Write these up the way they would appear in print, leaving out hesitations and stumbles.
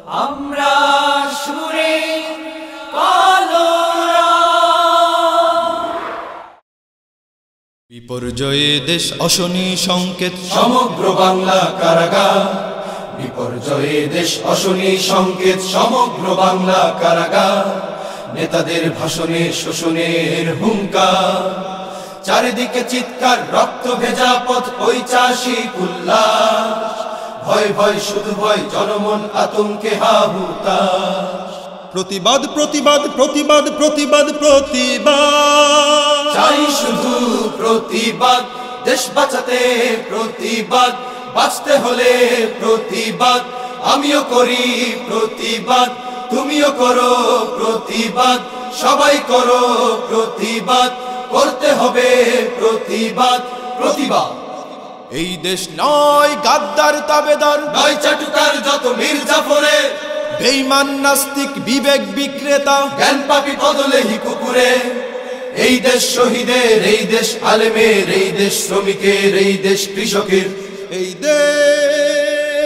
আমরা সুরে কলরা বিপর্যয়ে দেশ অশনি সংকেত সমগ্র বাংলা কারাগার বিপর্যয়ে দেশ অশনি সংকেত সমগ্র বাংলা কারাগার নেতাদের ভাষণে শোষণের হুঙ্কার চারিদিকে চিৎকার রক্ত ভেজা পথ ঐচাসিক উল্লাস ভয় ভয় শুধু ভয় জনমন আতঙ্কে হাহুতাশ প্রতিবাদ প্রতিবাদ প্রতিবাদ প্রতিবাদ প্রতিবাদ চাই শুধু প্রতিবাদ দেশ বাঁচাতে প্রতিবাদ বাঁচতে হলে প্রতিবাদ আমিও করি প্রতিবাদ তুমিও করো প্রতিবাদ সবাই করো প্রতিবাদ করতে হবে প্রতিবাদ প্রতিবাদ এই দেশ নয় গাদ্দার তাবেদার নয় চাটুকার যত মীর জাফরের বেঈমান নাস্তিক বিবেক বিক্রেতা জ্ঞান পাপী বদলেহি কুকুরে এই দেশ শহীদের এই দেশ আলেমের এই দেশ শ্রমিকের এই দেশ কৃষকের এই দেশ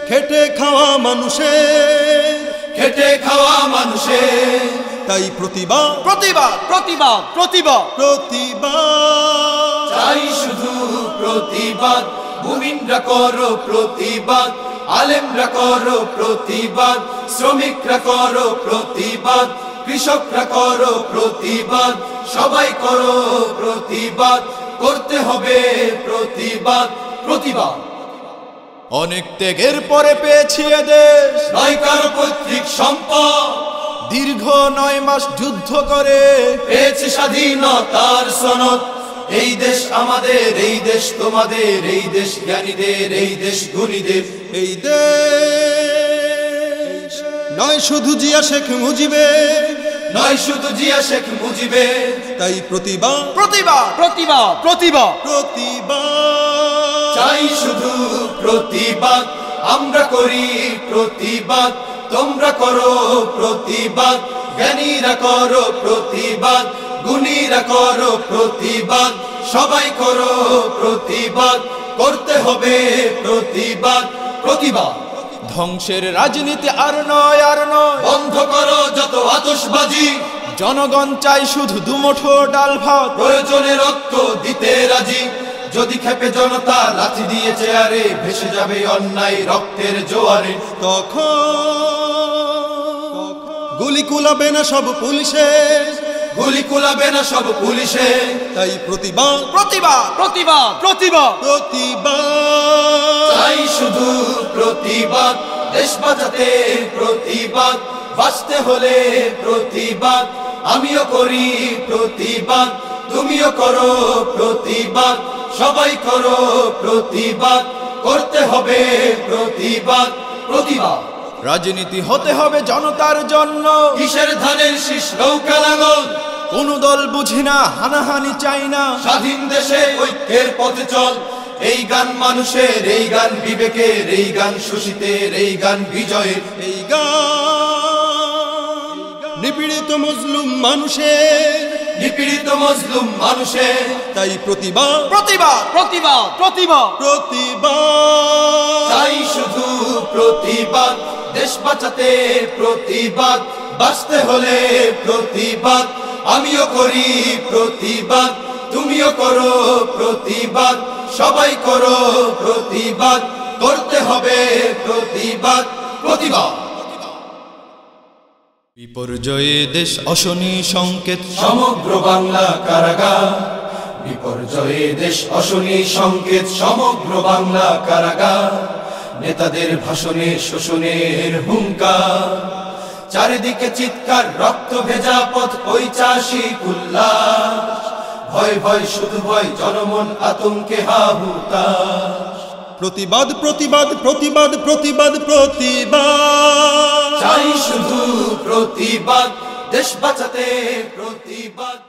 খেটে খাওয়া মানুষের খেটে খাওয়া মানুষের তাই প্রতিবাদ প্রতিবাদ প্রতিবাদ প্রতিবাদ প্রতিবাদ চাই শুধু প্রতিবাদ মুমিনরা করো প্রতিবাদ আলেমরা করো প্রতিবাদ শ্রমিকরা করো প্রতিবাদ কৃষকরা করো প্রতিবাদ সবাই করো প্রতিবাদ করতে হবে প্রতিবাদ প্রতিবাদ অনেক ত্যাগের পরে পেয়েছি এদেশ নয় কারো পৈতৃক সম্পদ দীর্ঘ 9 মাস যুদ্ধ করে পেয়েছি স্বাধীনতার সনদ এই দেশ আমাদের এই দেশ তোমাদের এই দেশ জ্ঞানীদের এই দেশ গুণীদের এই দেশ নয় শুধু জিয়া শেখ মুজিবের নয় শুধু জিয়া শেখ মুজিবের তাই প্রতিবাদ প্রতিবাদ প্রতিবাদ প্রতিবাদ প্রতিবাদ চাই শুধু প্রতিবাদ আমরা করি প্রতিবাদ তোমরা করো প্রতিবাদ জ্ঞানীরা করো প্রতিবাদ গুণীরা করো প্রতিবাদ সবাই করো প্রতিবাদ করতে হবে প্রতিবাদ প্রতিবাদ ধ্বংসের রাজনীতি আর নয় বন্ধ করো যত আতশবাজি জনগণ চাই শুধু দুমুঠো ডাল ভাত প্রয়োজনে রক্ত দিতে রাজি যদি খেপে জনতা লাথি দিয়ে চেয়ারে ভেসে যাবে অন্যায় রক্তের জোয়ারে তখন গুলি কুলাবে না সব পুলিশের গুলি কুলাবে না সব পুলিশে তাই প্রতিবাদ প্রতিবাদ প্রতিবাদ প্রতিবাদ প্রতিবাদ চাই শুধু প্রতিবাদ দেশ বাঁচাতে প্রতিবাদ বাঁচতে হলে প্রতিবাদ আমিও করি প্রতিবাদ তুমিও করো প্রতিবাদ সবাই করো প্রতিবাদ করতে হবে প্রতিবাদ প্রতিবাদ রাজনীতি হতে হবে জনতার জন্য কিসের ধানের শীষ নৌকা লাঙল কোন দল বুঝি না হানাহানি চাই না স্বাধীন দেশে ঐক্যের পথে চল এই গান মানুষের এই গান বিবেকের এই গান শোষিতের এই গান বিজয়ের এই গান নিপীড়িত মজলুম মানুষের নিপীড়িত মজলুম মানুষের তাই প্রতিবাদ প্রতিবাদ প্রতিবাদ প্রতিবাদ প্রতিবাদ চাই শুধু প্রতিবাদ দেশ বাঁচাতে প্রতিবাদ বাঁচতে হলে প্রতিবাদ আমিও করি প্রতিবাদ তুমিও করো প্রতিবাদ সবাই করো প্রতিবাদ করতে হবে প্রতিবাদ প্রতিবাদ বিপর্যয়ে দেশ অশনি সংকেত সমগ্র বাংলা কারাগার বিপর্যয়ে দেশ অশনি সংকেত সমগ্র বাংলা কারাগার নেতাদের ভাষণে শোষণের হুঙ্কার চারিদিকে চিৎকার রক্ত ভেজা পথ ঐচাসিক উল্লাস ভয় ভয় শুধু ভয় জনমন আতঙ্কে হাহুতাশ প্রতিবাদ প্রতিবাদ প্রতিবাদ প্রতিবাদ প্রতিবাদ চাই শুধু প্রতিবাদ দেশ বাঁচাতে প্রতিবাদ